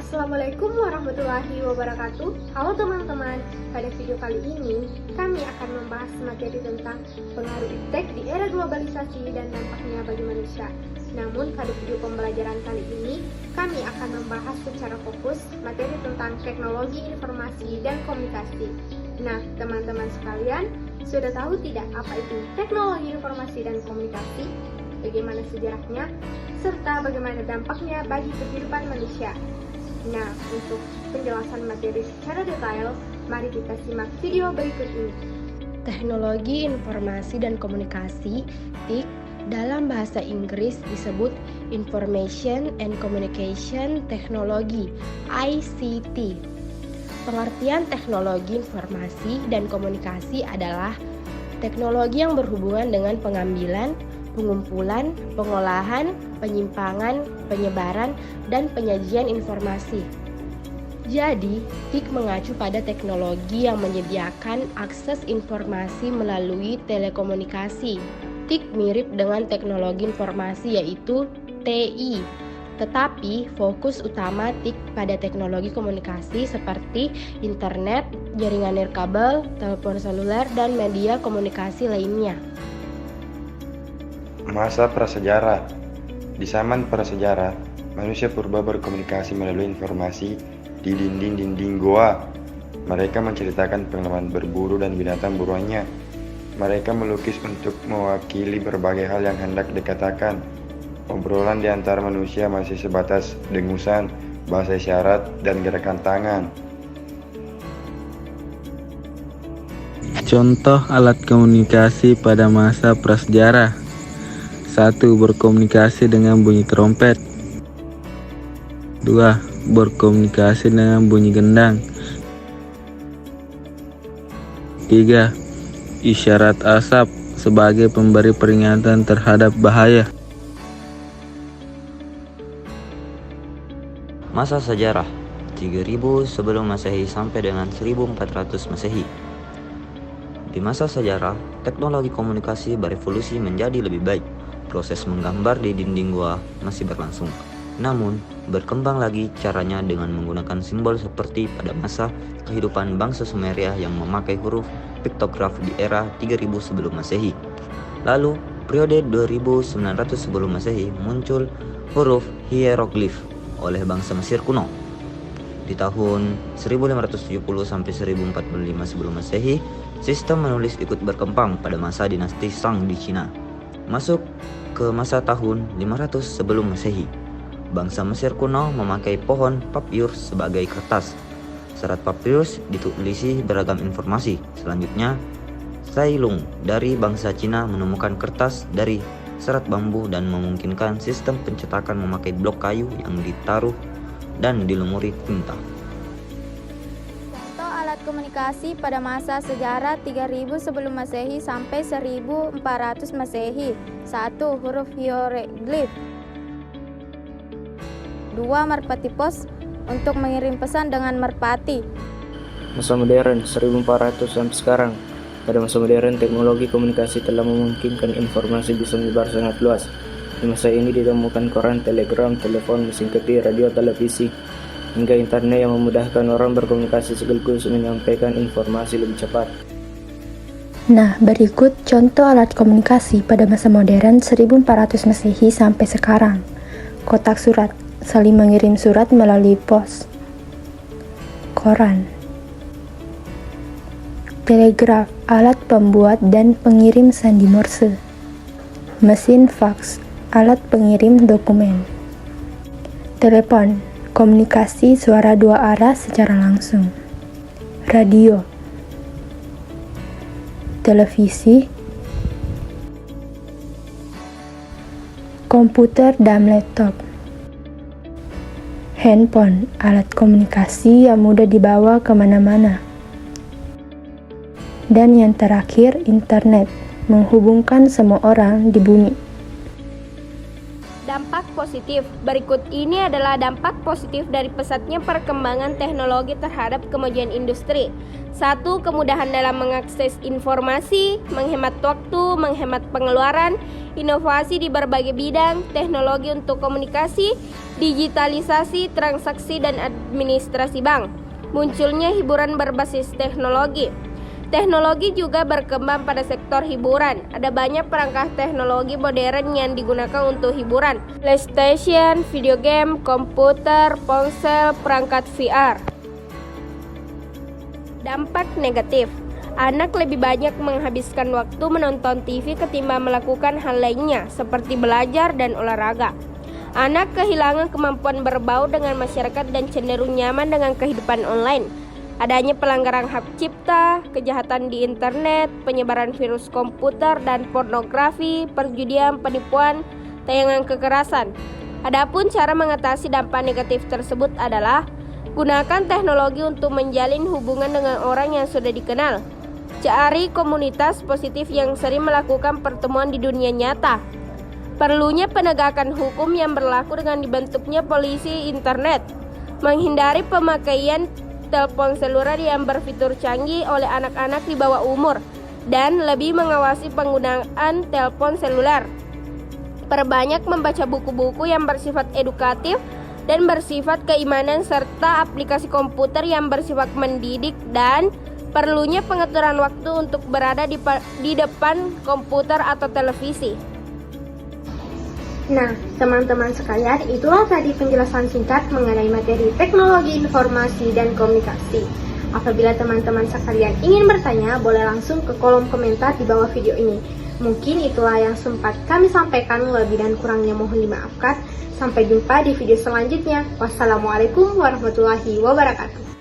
Assalamualaikum warahmatullahi wabarakatuh. Halo teman-teman, pada video kali ini kami akan membahas materi tentang pengaruh iptek di era globalisasi dan dampaknya bagi manusia. Namun pada video pembelajaran kali ini kami akan membahas secara fokus materi tentang teknologi informasi dan komunikasi. Nah, teman-teman sekalian, sudah tahu tidak apa itu teknologi informasi dan komunikasi? Bagaimana sejarahnya, serta bagaimana dampaknya bagi kehidupan manusia? Nah, untuk penjelasan materi secara detail, mari kita simak video berikut ini. Teknologi informasi dan komunikasi (TIC) dalam bahasa Inggris disebut Information and Communication Technology (ICT). Pengertian teknologi informasi dan komunikasi adalah teknologi yang berhubungan dengan pengambilan, pengumpulan, pengolahan, penyimpangan, penyebaran, dan penyajian informasi. Jadi, TIC mengacu pada teknologi yang menyediakan akses informasi melalui telekomunikasi. TIC mirip dengan teknologi informasi yaitu TI, tetapi fokus utama TIC pada teknologi komunikasi seperti internet, jaringan nirkabel, telepon seluler, dan media komunikasi lainnya. Masa prasejarah. Di zaman prasejarah, manusia purba berkomunikasi melalui informasi di dinding-dinding goa. Mereka menceritakan pengalaman berburu dan binatang buruannya. Mereka melukis untuk mewakili berbagai hal yang hendak dikatakan. Obrolan di antara manusia masih sebatas dengusan, bahasa isyarat, dan gerakan tangan. Contoh alat komunikasi pada masa prasejarah. 1. Berkomunikasi dengan bunyi trompet. 2. Berkomunikasi dengan bunyi gendang. 3. Isyarat asap sebagai pemberi peringatan terhadap bahaya. Masa sejarah 3000 sebelum Masehi sampai dengan 1400 Masehi. Di masa sejarah, teknologi komunikasi berevolusi menjadi lebih baik. Proses menggambar di dinding gua masih berlangsung. Namun, berkembang lagi caranya dengan menggunakan simbol seperti pada masa kehidupan bangsa Sumeria yang memakai huruf piktograf di era 3000 sebelum Masehi. Lalu, periode 2900 sebelum Masehi muncul huruf hieroglif oleh bangsa Mesir kuno. Di tahun 1570 sampai 1045 sebelum Masehi, sistem menulis ikut berkembang pada masa dinasti Shang di Cina. Masuk ke masa tahun 500 sebelum Masehi, bangsa Mesir kuno memakai pohon papyrus sebagai kertas. Serat papyrus ditulisi beragam informasi. Selanjutnya, Cai Lung dari bangsa Cina menemukan kertas dari serat bambu dan memungkinkan sistem pencetakan memakai blok kayu yang ditaruh dan dilumuri tinta. Contoh alat komunikasi pada masa sejarah 3000 sebelum Masehi sampai 1400 Masehi. 1. Huruf hieroglif. 2. Merpati pos untuk mengirim pesan dengan merpati. Masa modern 1400 sampai sekarang. Pada masa modern, teknologi komunikasi telah memungkinkan informasi bisa menyebar sangat luas. Di masa ini ditemukan koran, telegram, telepon, mesin ketik, radio, televisi, hingga internet yang memudahkan orang berkomunikasi sekaligus menyampaikan informasi lebih cepat. Nah, berikut contoh alat komunikasi pada masa modern 1400 Masehi sampai sekarang. Kotak surat, saling mengirim surat melalui pos. Koran. Telegraf, alat pembuat dan pengirim sandi Morse. Mesin faks, alat pengirim dokumen. Telepon, komunikasi suara dua arah secara langsung. Radio. Televisi. Komputer dan laptop. Handphone, alat komunikasi yang mudah dibawa kemana-mana. Dan yang terakhir, internet, menghubungkan semua orang di bumi. Dampak Dampak positif. Berikut ini adalah dampak positif dari pesatnya perkembangan teknologi terhadap kemajuan industri. 1. Kemudahan dalam mengakses informasi, menghemat waktu, menghemat pengeluaran, inovasi di berbagai bidang, teknologi untuk komunikasi, digitalisasi, transaksi, dan administrasi bank. Munculnya hiburan berbasis teknologi. Teknologi juga berkembang pada sektor hiburan. Ada banyak perangkat teknologi modern yang digunakan untuk hiburan. PlayStation, video game, komputer, ponsel, perangkat VR. Dampak negatif. Anak lebih banyak menghabiskan waktu menonton TV ketimbang melakukan hal lainnya seperti belajar dan olahraga. Anak kehilangan kemampuan berbaur dengan masyarakat dan cenderung nyaman dengan kehidupan online. Adanya pelanggaran hak cipta, kejahatan di internet, penyebaran virus komputer dan pornografi, perjudian, penipuan, tayangan kekerasan. Adapun cara mengatasi dampak negatif tersebut adalah gunakan teknologi untuk menjalin hubungan dengan orang yang sudah dikenal. Cari komunitas positif yang sering melakukan pertemuan di dunia nyata. Perlunya penegakan hukum yang berlaku dengan dibentuknya polisi internet. Menghindari pemakaian telepon seluler yang berfitur canggih oleh anak-anak di bawah umur dan lebih mengawasi penggunaan telepon seluler. Perbanyak membaca buku-buku yang bersifat edukatif dan bersifat keimanan serta aplikasi komputer yang bersifat mendidik dan perlunya pengaturan waktu untuk berada di depan komputer atau televisi. Nah, teman-teman sekalian, itulah tadi penjelasan singkat mengenai materi teknologi informasi dan komunikasi. Apabila teman-teman sekalian ingin bertanya, boleh langsung ke kolom komentar di bawah video ini. Mungkin itulah yang sempat kami sampaikan, lebih dan kurangnya mohon dimaafkan. Sampai jumpa di video selanjutnya. Wassalamualaikum warahmatullahi wabarakatuh.